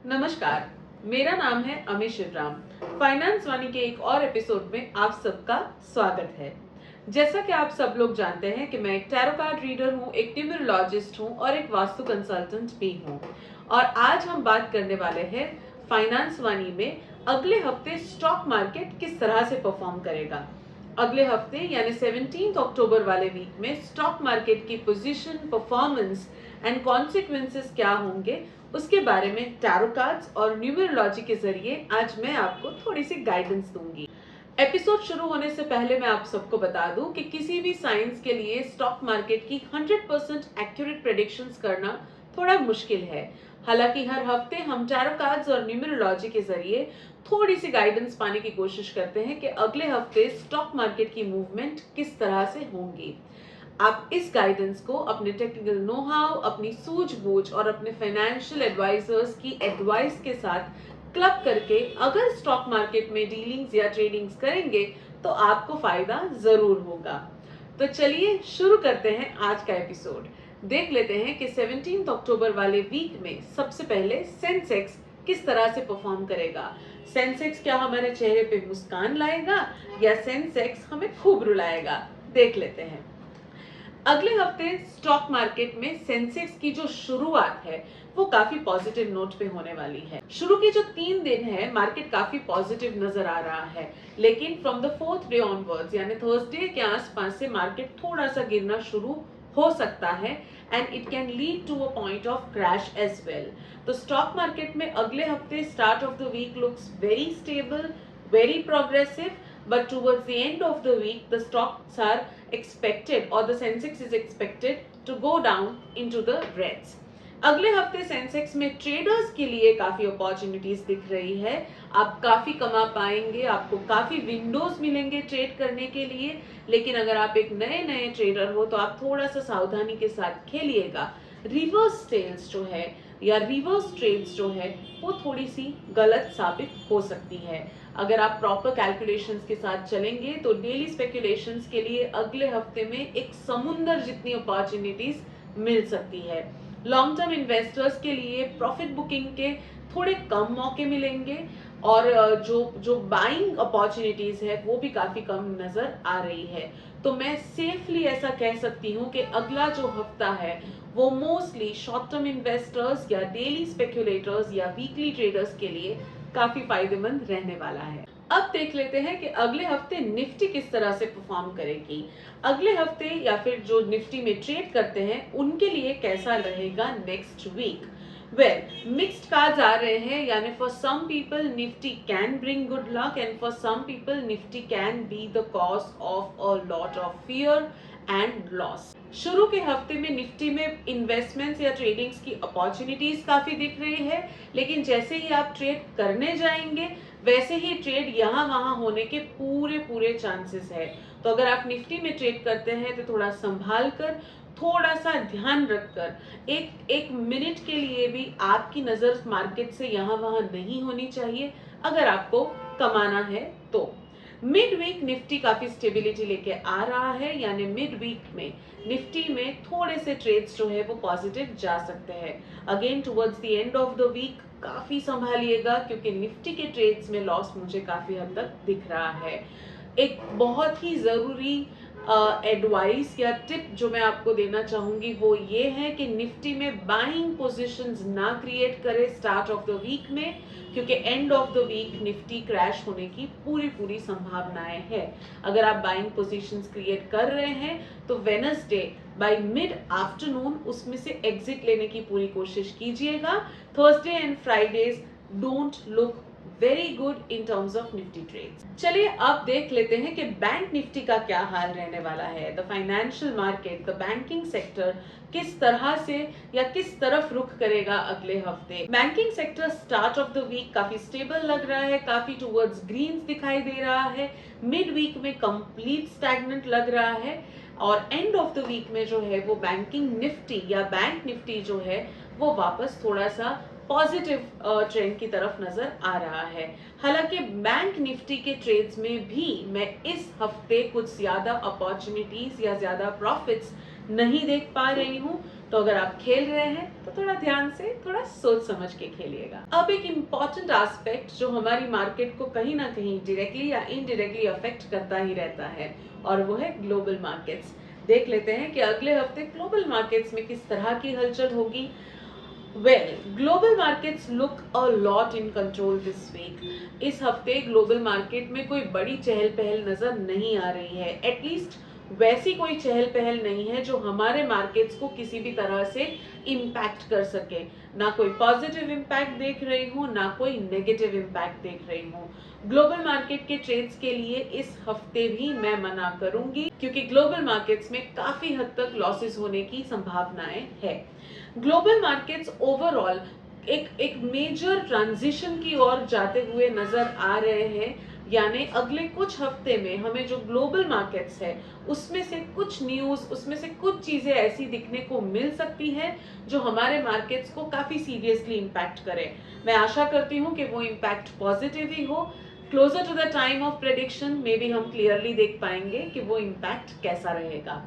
नमस्कार, मेरा नाम है अमित शिवराम। फाइनेंस वाणी के एक और एपिसोड में आप सबका स्वागत है। जैसा कि आप सब लोग जानते हैं कि मैं एक टैरो कार्ड रीडर हूँ, एक न्यूमरोलॉजिस्ट हूँ और एक वास्तु कंसल्टेंट भी हूँ। और आज हम बात करने वाले हैं फाइनेंस वाणी में अगले हफ्ते स्टॉक मार्केट किस तरह से परफॉर्म करेगा। अगले हफ्ते यानी 17 अक्टूबर वाले वीक में स्टॉक मार्केट की पोजीशन, परफॉर्मेंस एंड कॉन्सिक्वेंसेस क्या होंगे, उसके बारे में टैरो कार्ड्स और न्यूमरोलॉजी के जरिए आज मैं आपको थोड़ी सी गाइडेंस दूंगी। एपिसोड शुरू होने से पहले मैं आप सबको बता दूं कि किसी भी साइंस के लिए स्टॉक मार्केट की 100% एक्यूरेट प्रेडिक्शंस करना थोड़ा मुश्किल है। हालांकि हर हफ्ते हम टैरो कार्ड्स और न्यूमरोलॉजी के जरिए थोड़ी सी गाइडेंस पाने की कोशिश करते हैं कि अगले हफ्ते स्टॉक मार्केट की मूवमेंट किस तरह से होंगी। आप इस गाइडेंस को अपने टेक्निकल नो हाउ, अपनी सूझबूझ और अपने फाइनेंशियल एडवाइजर्स की एडवाइस के साथ क्लब करके अगर स्टॉक मार्केट में डीलिंग्स या ट्रेडिंग्स करेंगे तो आपको फायदा जरूर होगा। तो चलिए शुरू करते हैं आज का एपिसोड। देख लेते हैं कि 17 अक्टूबर वाले वीक में सबसे पहले सेंसेक्स किस तरह से परफॉर्म करेगा। सेंसेक्स क्या हमारे चेहरे पे मुस्कान लाएगा या सेंसेक्स हमें खूब रुलाएगा, देख लेते हैं। अगले हफ्ते स्टॉक मार्केट में सेंसेक्स की जो शुरुआत है वो काफी पॉजिटिव नोट पे होने वाली है। शुरू के जो 3 दिन है मार्केट काफी पॉजिटिव नजर आ रहा है, लेकिन from the 4th day onwards यानी थर्सडे के आसपास से मार्केट थोड़ा सा गिरना शुरू हो सकता है and it can lead to a point of crash as well. तो स्टॉक मार्केट में अगले हफ्ते start off the week looks very stable, very progressive, but towards the end of the week the stocks are expected or the Sensex is expected to go down into the reds. अगले हफ्ते Sensex में traders के लिए काफी opportunities दिख रही है। आप काफी कमा पाएंगे, आपको काफी विंडोज मिलेंगे ट्रेड करने के लिए, लेकिन अगर आप एक नए ट्रेडर हो तो आप थोड़ा सा सावधानी के साथ खेलिएगा। रिवर्स सेल्स जो है या रिवर्स ट्रेड्स जो है वो थोड़ी सी गलत साबित हो सकती है। अगर आप प्रॉपर कैलकुलेशंस के साथ चलेंगे तो डेली स्पेकुलेशंस के लिए अगले हफ्ते में एक समुंदर जितनी अपॉर्चुनिटीज मिल सकती है। लॉन्ग टर्म इन्वेस्टर्स के लिए प्रॉफिट बुकिंग के थोड़े कम मौके मिलेंगे और जो बाइंग अपॉर्चुनिटीज है वो भी काफी कम नजर आ रही है। तो मैं सेफली ऐसा कह सकती हूँ कि अगला जो हफ्ता है वो मोस्टली शॉर्ट टर्म इन्वेस्टर्स या डेली स्पेक्युलेटर्स या वीकली ट्रेडर्स के लिए काफी फायदेमंद रहने वाला है। अब देख लेते हैं कि अगले हफ्ते निफ्टी किस तरह से परफॉर्म करेगी। अगले हफ्ते या फिर जो निफ्टी में ट्रेड करते हैं उनके लिए कैसा रहेगा next week. Well, mixed cards आ रहे हैं, यानी for some people Nifty can bring good luck and for some people Nifty can be the cause of a lot of fear and loss. शुरू के हफ्ते में निफ्टी में इन्वेस्टमेंट्स या ट्रेडिंग्स की अपॉर्चुनिटीज काफी दिख रही है, लेकिन जैसे ही आप ट्रेड करने जाएंगे वैसे ही ट्रेड यहाँ वहां होने के पूरे चांसेस है। तो अगर आप निफ्टी में ट्रेड करते हैं तो थोड़ा संभाल कर, थोड़ा सा ध्यान रखकर, एक मिनट के लिए भी आपकी नजर मार्केट से यहाँ वहां नहीं होनी चाहिए अगर आपको कमाना है तो। मिड वीक निफ्टी काफी स्टेबिलिटी लेके आ रहा है, यानी मिड वीक में निफ्टी में थोड़े से ट्रेड्स जो है वो पॉजिटिव जा सकते हैं। Again towards the end of the week काफी संभालिएगा क्योंकि निफ्टी के ट्रेड्स में लॉस मुझे काफी हद तक दिख रहा है। एक बहुत ही जरूरी एडवाइस या टिप जो मैं आपको देना चाहूंगी वो ये है कि निफ्टी में बाइंग पोजीशंस ना क्रिएट करें स्टार्ट ऑफ द वीक में, क्योंकि end of the week Nifty crash होने की पूरी संभावनाएं है। अगर आप बाइंग पोजीशंस क्रिएट कर रहे हैं तो वेडनेसडे बाय मिड आफ्टरनून उसमें से एग्जिट लेने की पूरी कोशिश कीजिएगा। Thursday and Fridays don't look very good in terms of Nifty trades. चलिए अब देख लेते हैं कि बैंक निफ्टी का क्या हाल रहने वाला है। The financial market, the banking sector किस तरह से या किस तरफ रुख करेगा अगले हफ्ते। Banking sector start off the week काफी स्टेबल लग रहा है, काफी टुवर्ड्स ग्रीन्स दिखाई दे रहा है। मिड वीक में कंप्लीट स्टैग्नेंट लग रहा है और एंड ऑफ द वीक में जो है वो बैंकिंग निफ्टी या बैंक निफ्टी जो है वो वापस थोड़ा सा पॉजिटिव ट्रेंड की तरफ नजर आ रहा है। हालांकि बैंक निफ्टी के ट्रेड्स में भी मैं इस हफ्ते कुछ ज्यादा अपॉर्चुनिटीज या ज्यादा प्रॉफिट्स नहीं देख पा रही हूँ। तो अगर आप खेल रहे हैं तो थोड़ा ध्यान से, थोड़ा सोच समझ के खेलिएगा। अब एक इम्पॉर्टेंट एस्पेक्ट जो हमारी मार्केट को कहीं ना कहीं डायरेक्टली या इनडायरेक्टली अफेक्ट करता ही रहता है, और वो है ग्लोबल मार्केट्स। देख लेते हैं कि अगले हफ्ते ग्लोबल मार्केट्स में किस तरह की हलचल होगी। Well, global markets look a lot in control this week. इस हफ्ते ग्लोबल मार्केट में कोई बड़ी चहल पहल नजर नहीं आ रही है। एटलीस्ट वैसी कोई चहल पहल नहीं है जो हमारे मार्केट्स को किसी भी तरह से इम्पैक्ट कर सके। ना कोई पॉजिटिव इम्पैक्ट देख रही हूँ, ना कोई नेगेटिव इम्पैक्ट देख रही हूँ। ग्लोबल मार्केट के ट्रेड्स के लिए इस हफ्ते भी मैं मना करूंगी, क्योंकि ग्लोबल मार्केट्स में काफी हद तक लॉसेस होने की संभावनाएं है। ग्लोबल मार्केट्स ओवरऑल एक मेजर ट्रांजिशन की ओर जाते हुए नजर आ रहे हैं। यानी अगले कुछ हफ्ते में हमें जो ग्लोबल मार्केट्स है उसमें से कुछ न्यूज, उसमें से कुछ चीजें ऐसी दिखने को मिल सकती है जो हमारे मार्केट्स को काफी सीरियसली इम्पैक्ट करे। मैं आशा करती हूँ कि वो इम्पैक्ट पॉजिटिव ही हो। Closer to the time of prediction में भी हम क्लियरली देख पाएंगे कि वो इम्पैक्ट कैसा रहेगा।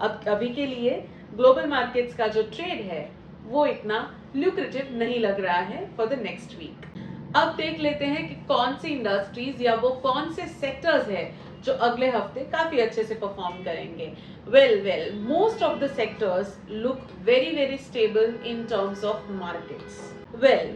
अब अभी के लिए ग्लोबल मार्केट्स का जो ट्रेड है वो इतना ल्यूक्रेटिव नहीं लग रहा है फॉर द नेक्स्ट वीक। अब देख लेते हैं कि कौन सी इंडस्ट्रीज या वो कौन से सेक्टर्स है जो अगले हफ्ते काफी अच्छे से परफॉर्म करेंगे। Well most of the sectors look very stable in terms of markets.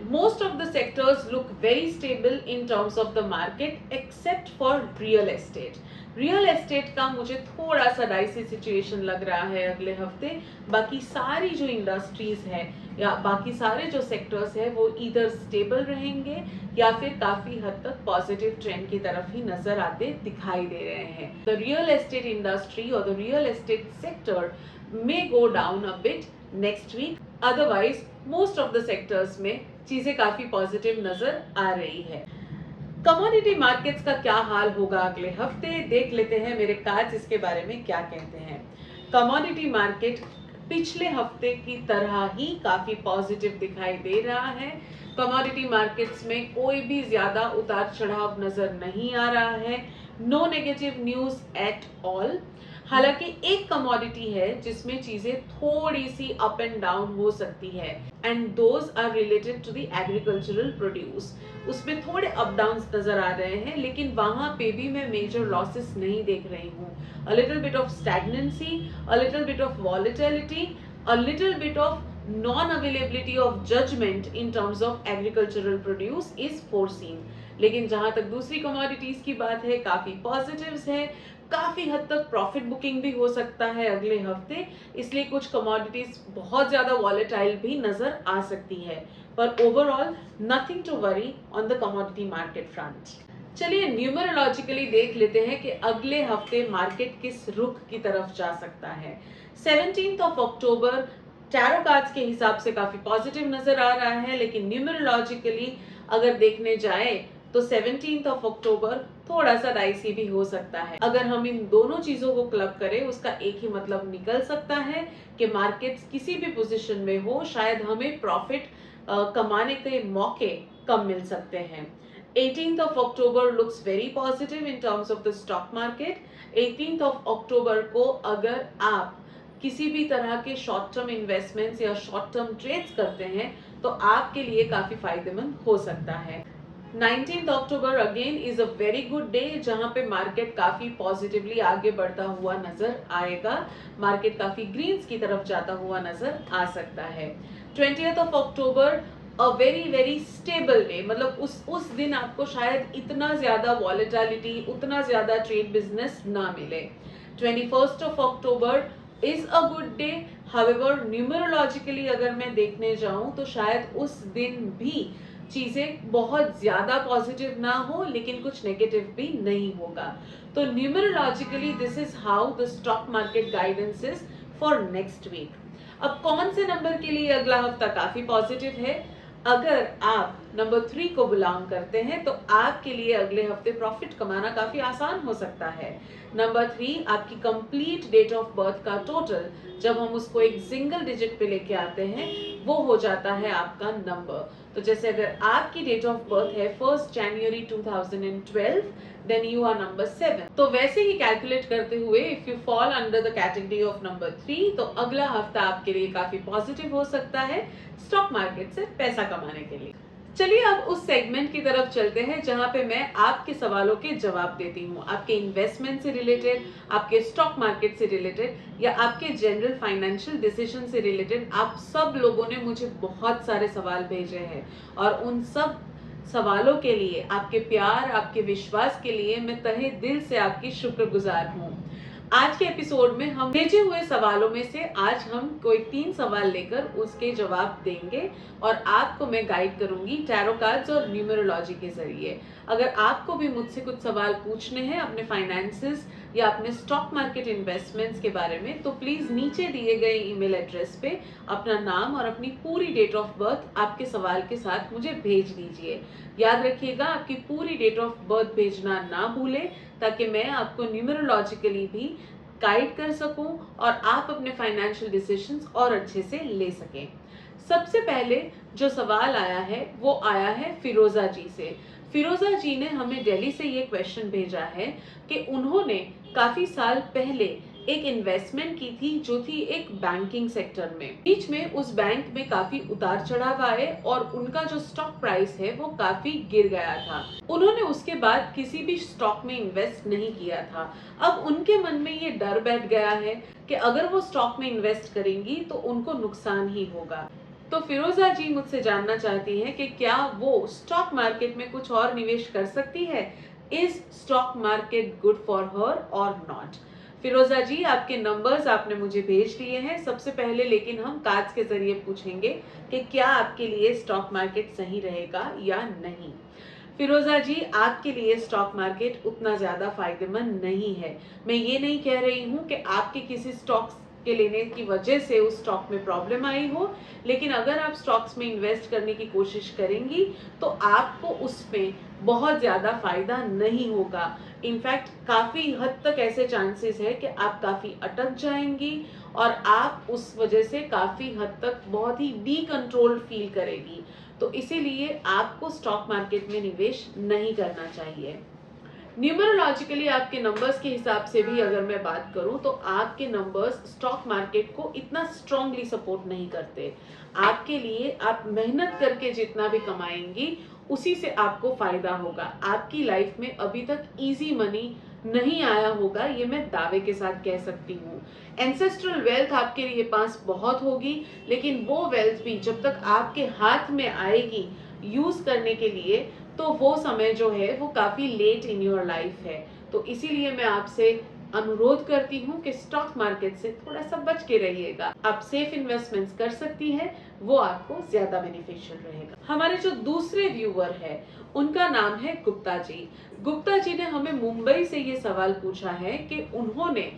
Most of the sectors look very stable in terms of the market except for real estate. Real estate का मुझे थोड़ा सा dicey situation लग रहा है अगले हफ्ते। बाकी सारी जो इंडस्ट्रीज है या बाकी सारे जो सेक्टर्स है वो इधर स्टेबल रहेंगे या फिर काफी हद तक पॉजिटिव ट्रेंड की तरफ ही नजर आते दिखाई दे रहे हैं। द रियल एस्टेट इंडस्ट्री और the real estate sector may go down a bit next week. Otherwise most of the sectors में चीजें काफी पॉजिटिव नजर आ रही है। कमोडिटी मार्केट्स का क्या हाल होगा अगले हफ्ते, देख लेते हैं मेरे कार्ड्स इसके बारे में क्या कहते हैं। कमोडिटी मार्केट पिछले हफ्ते की तरह ही काफी पॉजिटिव दिखाई दे रहा है। कमोडिटी मार्केट्स में कोई भी ज्यादा उतार चढ़ाव नजर नहीं आ रहा है। No negative news at all. हालांकि एक कमोडिटी है जिसमें चीजें थोड़ी सी अप एंड डाउन हो सकती है, and those are related to the agricultural produce. उसमें थोड़े अप डाउन नजर आ रहे हैं, लेकिन वहां पे भी मैं मेजर लॉसेस नहीं देख रही हूँ। A little bit of stagnancy, a little bit of volatility, a little bit of non availability of judgement in terms of agricultural produce is foreseen. लेकिन जहां तक दूसरी कमोडिटीज की बात है, काफी पॉजिटिव्स है। काफी हद तक प्रॉफिट बुकिंग भी हो सकता है अगले हफ्ते, इसलिए कुछ कमोडिटीज बहुत ज्यादा वॉलेटाइल भी नजर आ सकती है। पर overall nothing to worry on the commodity market front. चलिए न्यूमरोलॉजिकली देख लेते हैं कि अगले हफ्ते मार्केट किस रुख की तरफ जा सकता है। 17 अक्टूबर टैरो कार्ड्स के हिसाब से काफी पॉजिटिव नजर आ रहा है, लेकिन न्यूमरोलॉजिकली अगर देखने जाए तो 17 अक्टूबर थोड़ा सा डाइसी भी हो सकता है। अगर हम इन दोनों चीजों को क्लब करें, उसका एक ही मतलब निकल सकता है कि मार्केट्स किसी भी पोजीशन में हो, शायद हमें प्रॉफिट कमाने के मौके कम मिल सकते हैं। 18th of October looks very positive in terms of the stock market. 18th of October को अगर आप किसी भी तरह के शॉर्ट टर्म इन्वेस्टमेंट्स या शॉर्ट टर्म ट्रेड्स करते हैं तो आपके लिए काफी फायदेमंद हो सकता है। 19th October again is a very good day, जहां पे मार्केट काफी पॉजिटिवली आगे बढ़ता हुआ नजर आएगा। मार्केट काफी ग्रीन्स की तरफ जाता हुआ नजर आ सकता है। 20th of October a very stable day, मतलब उस दिन आपको शायद इतना ज्यादा वॉलेटिलिटी, उतना ज्यादा ट्रेड बिजनेस ना मिले। 21st of October is a good day. However numerologically अगर मैं देखने जाऊं तो शायद उस दिन भी चीजें बहुत ज्यादा पॉजिटिव ना हो, लेकिन कुछ नेगेटिव भी नहीं होगा। तो numerologically this is how the stock market guidance is for next week. अब कौन से नंबर के लिए अगला हफ्ता काफी पॉजिटिव है? अगर आप नंबर 3 को बिलोंग करते हैं तो आपके लिए अगले हफ्ते प्रॉफिट कमाना काफी आसान हो सकता है। नंबर 3 आपकी कंप्लीट डेट ऑफ बर्थ का टोटल जब हम उसको एक सिंगल डिजिट पे लेके आते हैं वो हो जाता है आपका नंबर। तो जैसे अगर आपकी डेट ऑफ बर्थ है 1 जनवरी 2012 देन यू आर नंबर 7। तो वैसे ही कैलकुलेट करते हुए if you fall under the category of number 3 तो अगला हफ्ता आपके लिए काफी पॉजिटिव हो सकता है स्टॉक मार्केट से पैसा कमाने के लिए। चलिए अब उस सेगमेंट की तरफ चलते हैं जहां पे मैं आपके सवालों के जवाब देती हूँ, आपके इन्वेस्टमेंट से रिलेटेड, आपके स्टॉक मार्केट से रिलेटेड या आपके जनरल फाइनेंशियल डिसीजन से रिलेटेड। आप सब लोगों ने मुझे बहुत सारे सवाल भेजे हैं और उन सब सवालों के लिए, आपके प्यार, आपके विश्वास के लिए मैं तहे दिल से आपकी शुक्रगुजार हूँ। आज के एपिसोड में हम भेजे हुए सवालों में से आज हम कोई 3 सवाल लेकर उसके जवाब देंगे और आपको मैं गाइड करूंगी टैरो कार्ड्स और न्यूमरोलॉजी के जरिए। अगर आपको भी मुझसे कुछ सवाल पूछने हैं अपने फाइनेंसेस या अपने स्टॉक मार्केट इन्वेस्टमेंट्स के बारे में तो प्लीज नीचे दिए गए ईमेल एड्रेस पे अपना नाम और अपनी पूरी डेट ऑफ बर्थ आपके सवाल के साथ मुझे भेज दीजिए। याद रखिएगा आपकी पूरी डेट ऑफ बर्थ भेजना ना भूलें ताकि मैं आपको न्यूमरोलॉजिकली भी गाइड कर सकूं और आप अपने फाइनेंशियल डिसीजंस और अच्छे से ले सकें। सबसे पहले जो सवाल आया है वो आया है फिरोजा जी से। फिरोजा जी ने हमें दिल्ली से ये क्वेश्चन भेजा है कि उन्होंने काफी साल पहले एक इन्वेस्टमेंट की थी जो थी एक बैंकिंग सेक्टर में। बीच में उस बैंक में काफी उतार चढ़ाव आए और उनका जो स्टॉक प्राइस है वो काफी गिर गया था। उन्होंने उसके बाद किसी भी स्टॉक में इन्वेस्ट नहीं किया था। अब उनके मन में ये डर बैठ गया है कि अगर वो स्टॉक में इन्वेस्ट करेंगी तो उनको नुकसान ही होगा। तो फिरोजा जी मुझसे जानना चाहती हैं कि क्या वो स्टॉक मार्केट में कुछ और निवेश कर सकती है। Is stock market good for her और नॉट। फिरोजा जी आपके नंबर्स आपने मुझे भेज दिए हैं। सबसे पहले लेकिन हम कार्ड्स के जरिए पूछेंगे कि क्या आपके लिए स्टॉक मार्केट सही रहेगा या नहीं। फिरोजा जी आपके लिए स्टॉक मार्केट उतना ज्यादा फायदेमंद नहीं है। मैं ये नहीं कह रही हूँ कि आपके किसी स्टॉक्स के लेने की वजह से उस स्टॉक में प्रॉब्लम आई हो, लेकिन अगर आप स्टॉक्स में इन्वेस्ट करने की कोशिश करेंगी तो आपको उसमें बहुत ज्यादा फायदा नहीं होगा। इनफैक्ट काफी हद तक ऐसे चांसेस है कि आप काफी अटक जाएंगी और आप उस वजह से काफी हद तक बहुत ही डीकंट्रोल्ड फील करेगी। तो इसीलिए आपको स्टॉक मार्केट में निवेश नहीं करना चाहिए। न्यूमरोलॉजिकली आपके नंबर्स के हिसाब से भी अगर मैं बात करूं तो आपके नंबर्स स्टॉक मार्केट को इतना स्ट्रांगली सपोर्ट नहीं करते। आपके लिए आप मेहनत करके जितना भी कमाएंगी उसी से आपको फायदा होगा। आपकी लाइफ में अभी तक इजी मनी नहीं आया होगा, ये मैं दावे के साथ कह सकती हूँ। एंसेस्ट्रल वेल्थ आपके लिए पास बहुत होगी, लेकिन वो वेल्थ भी जब तक आपके हाथ में आएगी यूज करने के लिए तो वो समय जो है वो काफी लेट इन योर लाइफ है। तो इसीलिए मैं आपसे अनुरोध करती हूँ कि स्टॉक मार्केट से थोड़ा सा बच के रहिएगा। आप सेफ इन्वेस्टमेंट्स कर सकती हैं, वो आपको ज्यादा बेनिफिशियल रहेगा। हमारे जो दूसरे व्यूअर है उनका नाम है गुप्ता जी। गुप्ता जी ने हमें मुंबई से ये सवाल पूछा है कि उन्होंने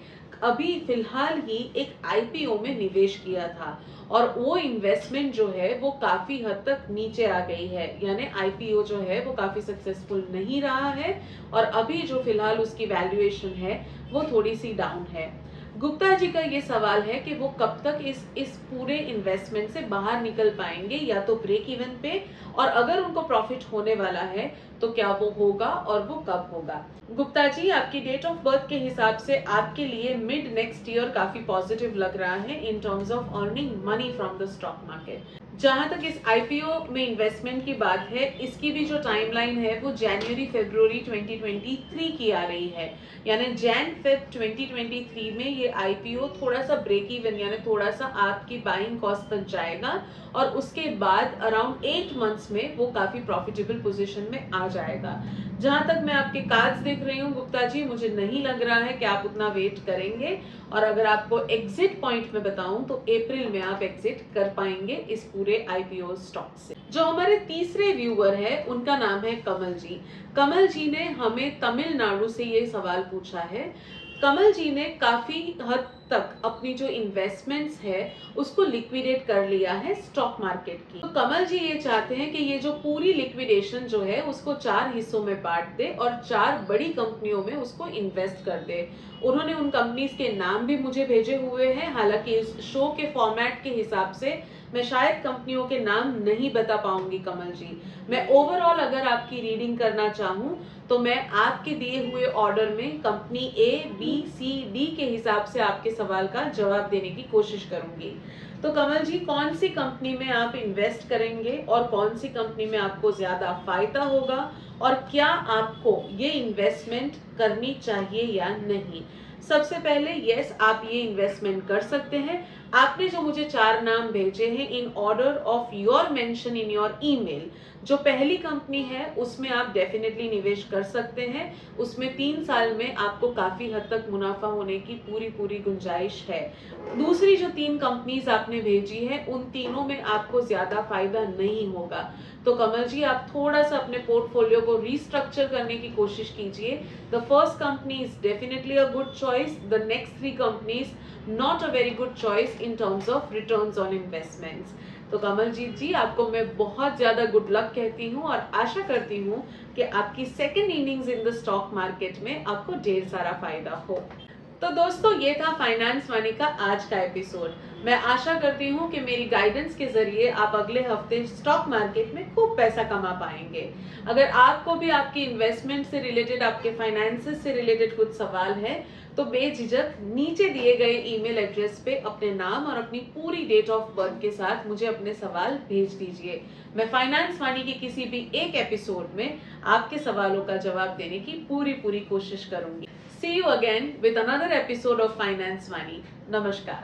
अभी फिलहाल ही एक आईपीओ में निवेश किया था और वो इन्वेस्टमेंट जो है वो काफी हद तक नीचे आ गई है, यानी आईपीओ जो है वो काफी सक्सेसफुल नहीं रहा है और अभी जो फिलहाल उसकी वैल्यूएशन है वो थोड़ी सी डाउन है। गुप्ता जी का ये सवाल है कि वो कब तक इस पूरे इन्वेस्टमेंट से बाहर निकल पाएंगे, या तो ब्रेक इवन पे, और अगर उनको प्रॉफिट होने वाला है तो क्या वो होगा और वो कब होगा। गुप्ता जी आपकी डेट ऑफ बर्थ के हिसाब से आपके लिए मिड नेक्स्ट ईयर काफी पॉजिटिव लग रहा है इन terms of earning money from the stock market. जहां तक इस आईपीओ में इन्वेस्टमेंट की बात है, इसकी भी जो टाइमलाइन है वो जनवरी फरवरी 2023 की आ रही है, यानी जैन फेब 2023 में ये आईपीओ थोड़ा सा ब्रेक इवन यानी थोड़ा सा आपकी बाइंग कॉस्ट तक जाएगा और उसके बाद अराउंड 8 मंथ्स में वो काफी प्रॉफिटेबल पोजीशन में आ जाएगा। जहां तक मैं आपके कार्ड्स देख रही हूँ गुप्ता जी, मुझे नहीं लग रहा है कि आप उतना वेट करेंगे, और अगर आपको एग्जिट पॉइंट में बताऊं तो अप्रैल में आप एग्जिट कर पाएंगे इस पूरे आईपीओ स्टॉक से। जो हमारे तीसरे व्यूअर है उनका नाम है कमल जी। कमल जी ने हमें तमिलनाडु से ये सवाल पूछा है। कमल जी ने काफी हद तक अपनी जो इन्वेस्टमेंट्स है उसको लिक्विडेट कर लिया है स्टॉक मार्केट की। तो कमल जी ये चाहते हैं कि ये जो पूरी लिक्विडेशन जो है उसको 4 हिस्सों में बांट दे और 4 बड़ी कंपनियों में उसको इन्वेस्ट कर दे। उन्होंने उन कंपनीज के नाम भी मुझे भेजे हुए हैं, हालांकि इस शो के फॉर्मेट के हिसाब से मैं शायद कंपनियों के नाम नहीं बता पाऊंगी कमल जी। मैं ओवरऑल अगर आपकी रीडिंग करना चाहूँ तो मैं आपके दिए हुए ऑर्डर में company A B C D के हिसाब से आपके सवाल का जवाब देने की कोशिश करूंगी। तो कमल जी, कौन सी कंपनी में आप इन्वेस्ट करेंगे और कौन सी कंपनी में आपको ज्यादा फायदा होगा और क्या आपको ये इन्वेस्टमेंट करनी चाहिए या नहीं? सबसे पहले यस, आप ये इन्वेस्टमेंट कर सकते हैं। आपने जो मुझे 4 नाम भेजे हैं in order of your mention in your email, जो पहली कंपनी है उसमें आप डेफिनेटली निवेश कर सकते हैं। उसमें 3 साल में आपको काफी हद तक मुनाफा होने की पूरी गुंजाइश है। दूसरी जो 3 कंपनीज आपने भेजी है उन तीनों में आपको ज्यादा फायदा नहीं होगा। तो कमल जी, आप थोड़ा सा अपने पोर्टफोलियो को रीस्ट्रक्चर करने की कोशिश कीजिए। The first company is definitely a good choice, the next 3 companies not a very good choice in terms of returns on investments. तो कमलजीत जी, आपको मैं बहुत ज्यादा गुड लक कहती हूँ और आशा करती हूँ कि आपकी second innings in the stock market में आपको ढेर सारा फायदा हो। तो दोस्तों, ये था फाइनेंस वाणी का आज का एपिसोड। मैं आशा करती हूँ कि मेरी गाइडेंस के जरिए आप अगले हफ्ते स्टॉक मार्केट में खूब पैसा कमा पाएंगे। अगर आपको भी आपकी इन्वेस्टमेंट से रिलेटेड, आपके फाइनेंसेस से रिलेटेड कुछ सवाल है तो बेझिझक नीचे दिए गए ईमेल एड्रेस पे अपने नाम और अपनी पूरी डेट ऑफ बर्थ के साथ मुझे अपने सवाल भेज दीजिए। मैं फाइनेंस वाणी के किसी भी एक एपिसोड में आपके सवालों का जवाब देने की पूरी कोशिश करूंगी। See you again with another episode of Finance Money. Namaskar.